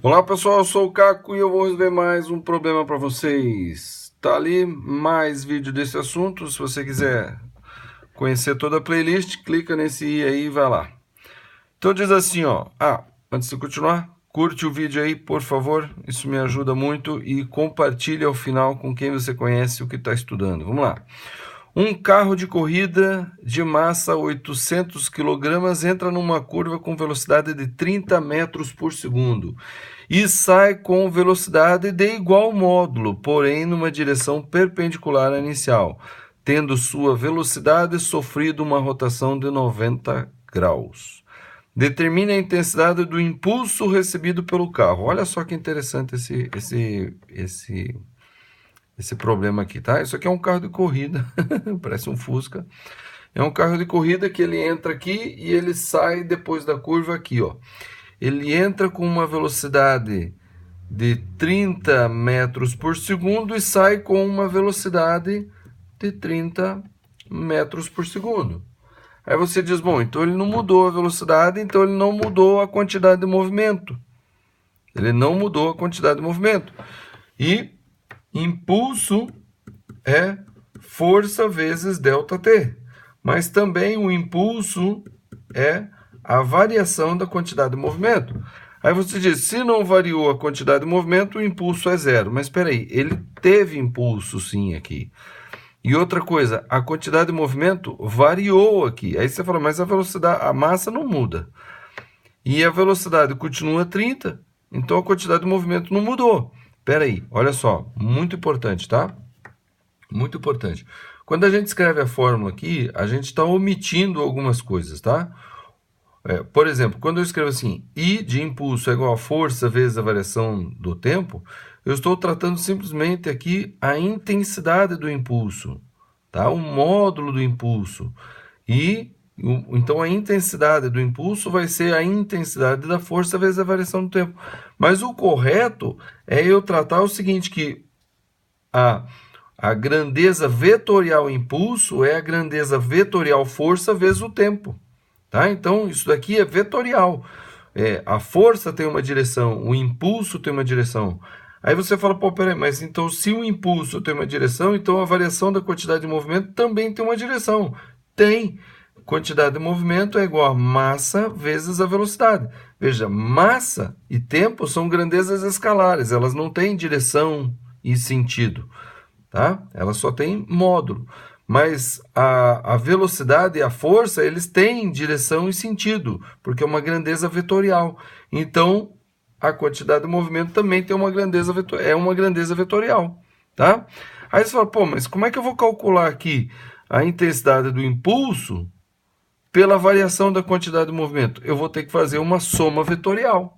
Olá pessoal, eu sou o Caco e eu vou resolver mais um problema para vocês. Tá ali mais vídeo desse assunto, se você quiser conhecer toda a playlist, clica nesse i aí e vai lá. Então diz assim, ó, antes de continuar, curte o vídeo aí, por favor, isso me ajuda muito e compartilhe ao final com quem você conhece o que está estudando. Vamos lá. Um carro de corrida de massa 800 kg entra numa curva com velocidade de 30 metros por segundo e sai com velocidade de igual módulo, porém numa direção perpendicular à inicial, tendo sua velocidade sofrido uma rotação de 90 graus. Determine a intensidade do impulso recebido pelo carro. Olha só que interessante esse problema aqui, tá? Isso aqui é um carro de corrida, parece um Fusca. É um carro de corrida que ele entra aqui e ele sai depois da curva aqui, ó. Ele entra com uma velocidade de 30 metros por segundo e sai com uma velocidade de 30 metros por segundo. Aí você diz, bom, então ele não mudou a velocidade, então ele não mudou a quantidade de movimento. Ele não mudou a quantidade de movimento. E impulso é força vezes ΔT. Mas também o impulso é a variação da quantidade de movimento. Aí você diz, se não variou a quantidade de movimento, o impulso é zero. Mas espera aí, ele teve impulso sim aqui. E outra coisa, a quantidade de movimento variou aqui. Aí você fala, mas a velocidade, a massa não muda. E a velocidade continua 30, então a quantidade de movimento não mudou. Espera aí, olha só, muito importante, tá? Muito importante. Quando a gente escreve a fórmula aqui, a gente está omitindo algumas coisas, tá? Por exemplo, quando eu escrevo assim, I de impulso é igual a força vezes a variação do tempo, eu estou tratando simplesmente aqui a intensidade do impulso, tá? O módulo do impulso. Então a intensidade do impulso vai ser a intensidade da força vezes a variação do tempo. Mas o correto é eu tratar o seguinte, que a grandeza vetorial impulso é a grandeza vetorial força vezes o tempo. Tá? Então, isso daqui é vetorial. A força tem uma direção, o impulso tem uma direção. Aí você fala, pô, peraí, mas então se o impulso tem uma direção, então a variação da quantidade de movimento também tem uma direção. Tem. Quantidade de movimento é igual a massa vezes a velocidade. Veja, massa e tempo são grandezas escalares, elas não têm direção e sentido. Tá? Elas só têm módulo. Mas a velocidade e a força, eles têm direção e sentido, porque é uma grandeza vetorial. Então, a quantidade de movimento também tem uma grandeza vetorial. Tá? Aí você fala, pô, mas como é que eu vou calcular aqui a intensidade do impulso pela variação da quantidade de movimento? Eu vou ter que fazer uma soma vetorial.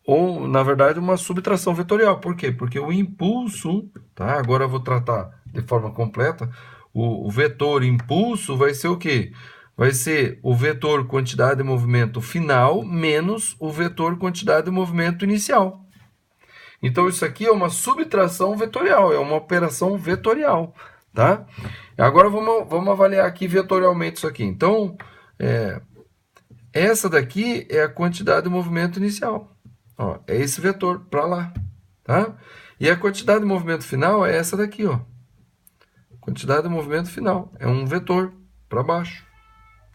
Ou, na verdade, uma subtração vetorial. Por quê? Porque o impulso, tá? Agora eu vou tratar de forma completa. O vetor impulso vai ser o quê? Vai ser o vetor quantidade de movimento final menos o vetor quantidade de movimento inicial. Então, isso aqui é uma subtração vetorial, é uma operação vetorial, tá? Agora, vamos avaliar aqui vetorialmente isso aqui. Então, essa daqui é a quantidade de movimento inicial. Ó, é esse vetor para lá, tá? E a quantidade de movimento final é essa daqui, ó. Quantidade de movimento final é um vetor para baixo,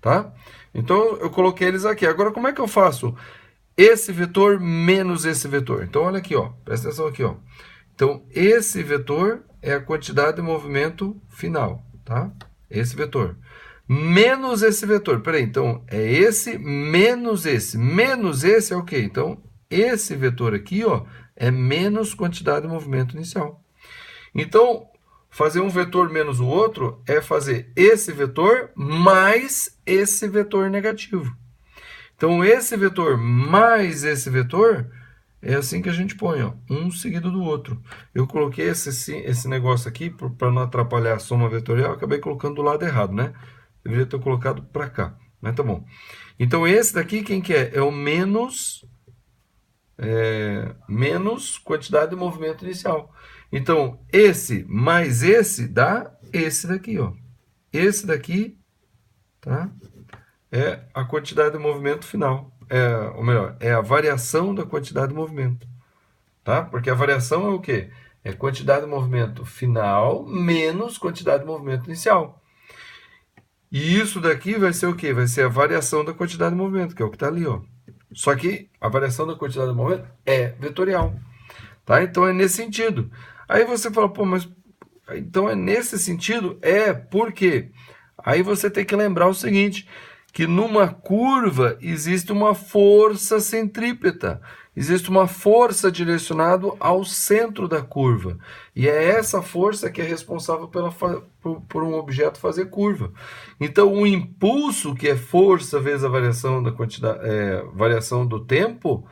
tá? Então, eu coloquei eles aqui. Agora, como é que eu faço esse vetor menos esse vetor? Então, olha aqui, ó. Presta atenção aqui, ó. Então, esse vetor é a quantidade de movimento final, tá? Esse vetor. Menos esse vetor. Peraí, então, é esse menos esse. Menos esse é o quê? Então, esse vetor aqui, ó, é menos quantidade de movimento inicial. Então, fazer um vetor menos o outro é fazer esse vetor mais esse vetor negativo. Então, esse vetor mais esse vetor é assim que a gente põe, ó, um seguido do outro. Eu coloquei esse negócio aqui para não atrapalhar a soma vetorial, acabei colocando do lado errado, né? Deveria ter colocado para cá, mas tá bom. Então, esse daqui, quem que é? É o menos quantidade de movimento inicial. Então, esse mais esse dá esse daqui, ó. Esse daqui, tá? É a quantidade de movimento final. ou melhor, é a variação da quantidade de movimento, tá? Porque a variação é o quê? É quantidade de movimento final menos quantidade de movimento inicial. E isso daqui vai ser o quê? Vai ser a variação da quantidade de movimento, que é o que está ali, ó. Só que a variação da quantidade de movimento é vetorial, tá? Então é nesse sentido. Aí você fala, pô, mas então é nesse sentido? É, por quê? Aí você tem que lembrar o seguinte, que numa curva existe uma força centrípeta, existe uma força direcionada ao centro da curva. E é essa força que é responsável por um objeto fazer curva. Então, o impulso, que é força vezes a variação da quantidade, variação do tempo,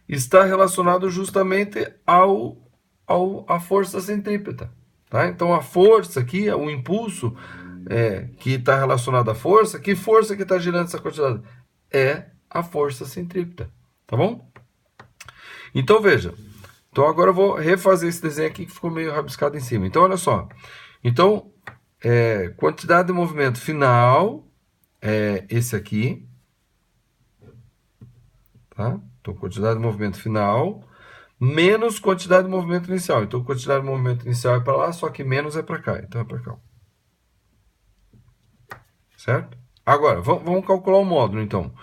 está relacionado justamente à força centrípeta. Tá? Então, a força aqui, o impulso, que está relacionado à força, que força que está girando essa quantidade? É a força centrípeta, tá bom? Então veja, então agora eu vou refazer esse desenho aqui que ficou meio rabiscado em cima. Então olha só, então quantidade de movimento final é esse aqui, tá? Então quantidade de movimento final menos quantidade de movimento inicial. Então quantidade de movimento inicial é para lá, só que menos é para cá, então é para cá. Certo? Agora, vamos calcular o módulo, então.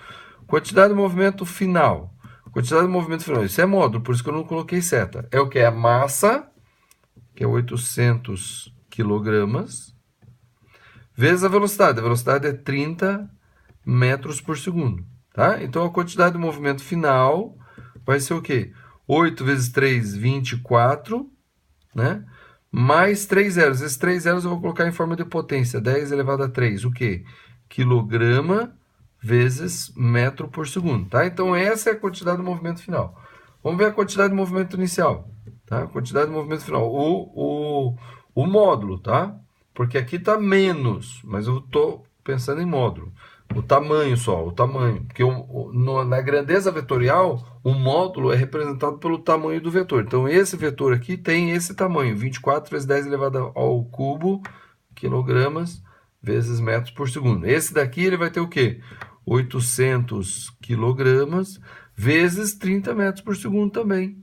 Quantidade de movimento final. Quantidade de movimento final. Isso é módulo, por isso que eu não coloquei seta. É o que? É a massa, que é 800 quilogramas, vezes a velocidade. A velocidade é 30 metros por segundo. Tá? Então, a quantidade de movimento final vai ser o quê? 8 vezes 3, 24, né? Mais 3 zeros. Esses 3 zeros eu vou colocar em forma de potência. 10 elevado a 3. O quê? Quilograma vezes metro por segundo. Tá? Então, essa é a quantidade de movimento final. Vamos ver a quantidade de movimento inicial. Tá? Quantidade de movimento final. O módulo, tá? Porque aqui está menos, mas eu estou pensando em módulo. O tamanho só, o tamanho. Porque na grandeza vetorial, o módulo é representado pelo tamanho do vetor. Então, esse vetor aqui tem esse tamanho, 24 vezes 10 elevado ao cubo, quilogramas, vezes metros por segundo. Esse daqui ele vai ter o quê? 800 quilogramas, vezes 30 metros por segundo também.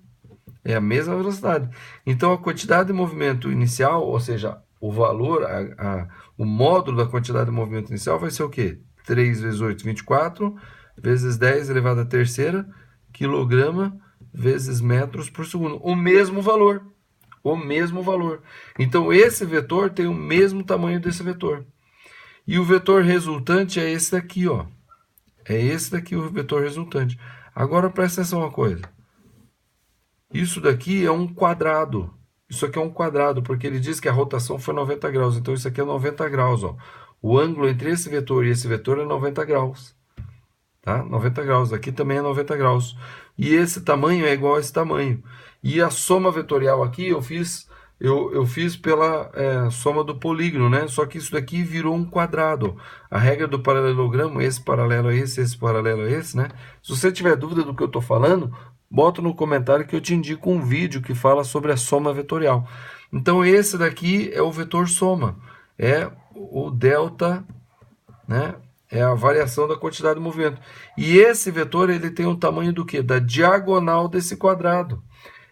É a mesma velocidade. Então, a quantidade de movimento inicial, ou seja, o valor, o módulo da quantidade de movimento inicial vai ser o quê? 3 vezes 8, 24, vezes 10 elevado à terceira, quilograma, vezes metros por segundo. O mesmo valor. O mesmo valor. Então, esse vetor tem o mesmo tamanho desse vetor. E o vetor resultante é esse daqui, ó. É esse daqui o vetor resultante. Agora, presta atenção uma coisa. Isso daqui é um quadrado. Isso aqui é um quadrado, porque ele diz que a rotação foi 90 graus. Então, isso aqui é 90 graus, ó. O ângulo entre esse vetor e esse vetor é 90 graus. Tá? 90 graus. Aqui também é 90 graus. E esse tamanho é igual a esse tamanho. E a soma vetorial aqui eu fiz pela soma do polígono, né? Só que isso daqui virou um quadrado. A regra do paralelogramo, esse paralelo a esse paralelo a esse, né? Se você tiver dúvida do que eu estou falando, bota no comentário que eu te indico um vídeo que fala sobre a soma vetorial. Então, esse daqui é o vetor soma. É o delta, né? É a variação da quantidade de movimento. E esse vetor, ele tem o tamanho do quê? Da diagonal desse quadrado.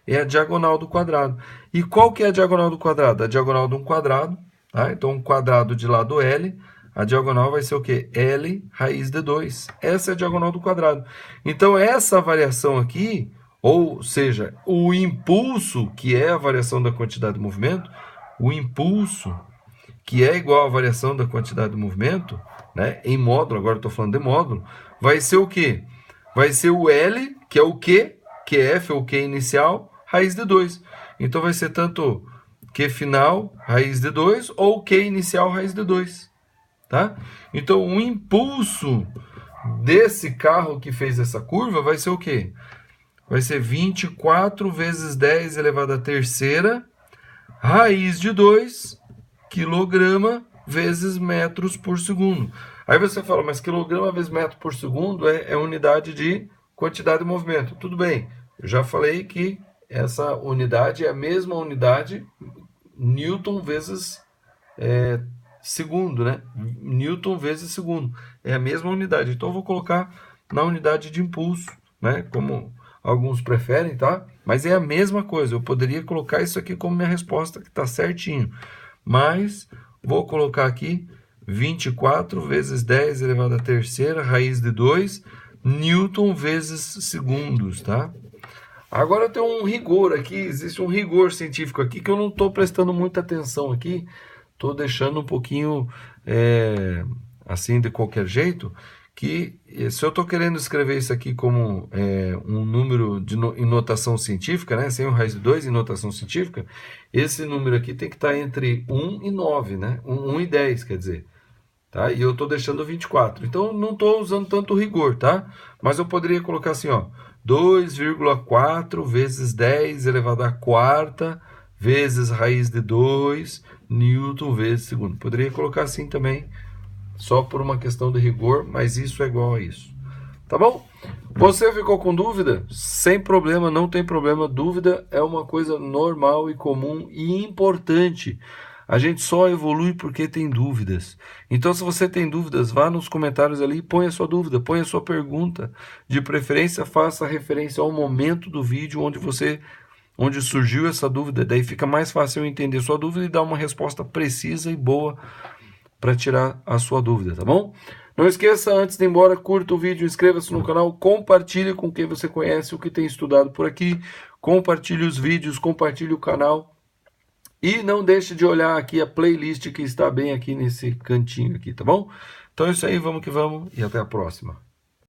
É a diagonal do quadrado. E qual que é a diagonal do quadrado? A diagonal de um quadrado. Tá? Então, um quadrado de lado L, a diagonal vai ser o quê? L raiz de 2. Essa é a diagonal do quadrado. Então, essa variação aqui, ou seja, o impulso, que é a variação da quantidade de movimento, o impulso, que é igual à variação da quantidade de movimento, né, em módulo, agora estou falando de módulo, vai ser o quê? Vai ser o L, que é o Q, QF ou Q inicial, raiz de 2. Então vai ser tanto Q final, raiz de 2, ou Q inicial, raiz de 2. Tá? Então o impulso desse carro que fez essa curva vai ser o quê? Vai ser 24 vezes 10 elevado à terceira, raiz de 2, quilograma vezes metros por segundo. Aí você fala, mas quilograma vezes metro por segundo é unidade de quantidade de movimento. Tudo bem, eu já falei que essa unidade é a mesma unidade Newton vezes segundo, né? Newton vezes segundo. É a mesma unidade. Então eu vou colocar na unidade de impulso, né? Como alguns preferem, tá? Mas é a mesma coisa, eu poderia colocar isso aqui como minha resposta, que está certinho. Mas vou colocar aqui 24 vezes 10 elevado à terceira, raiz de 2, Newton vezes segundos, tá? Agora tem um rigor aqui, existe um rigor científico aqui que eu não estou prestando muita atenção aqui, estou deixando um pouquinho assim de qualquer jeito, que se eu estou querendo escrever isso aqui como um número em notação científica, né, sem o raiz de 2 em notação científica, esse número aqui tem que estar entre 1 e 9, né, 1 e 10, quer dizer. Tá? E eu estou deixando 24. Então, não estou usando tanto rigor, tá? Mas eu poderia colocar assim, ó, 2,4 vezes 10 elevado à quarta vezes raiz de 2 Newton vezes segundo. Poderia colocar assim também, só por uma questão de rigor, mas isso é igual a isso. Tá bom? Você ficou com dúvida? Sem problema, não tem problema. Dúvida é uma coisa normal e comum e importante. A gente só evolui porque tem dúvidas. Então, se você tem dúvidas, vá nos comentários ali e põe a sua dúvida, põe a sua pergunta. De preferência, faça referência ao momento do vídeo onde surgiu essa dúvida. Daí fica mais fácil eu entender sua dúvida e dar uma resposta precisa e boa para tirar a sua dúvida, tá bom? Não esqueça, antes de ir embora, curta o vídeo, inscreva-se no canal, compartilhe com quem você conhece, o que tem estudado por aqui, compartilhe os vídeos, compartilhe o canal e não deixe de olhar aqui a playlist que está bem aqui nesse cantinho aqui, tá bom? Então é isso aí, vamos que vamos e até a próxima.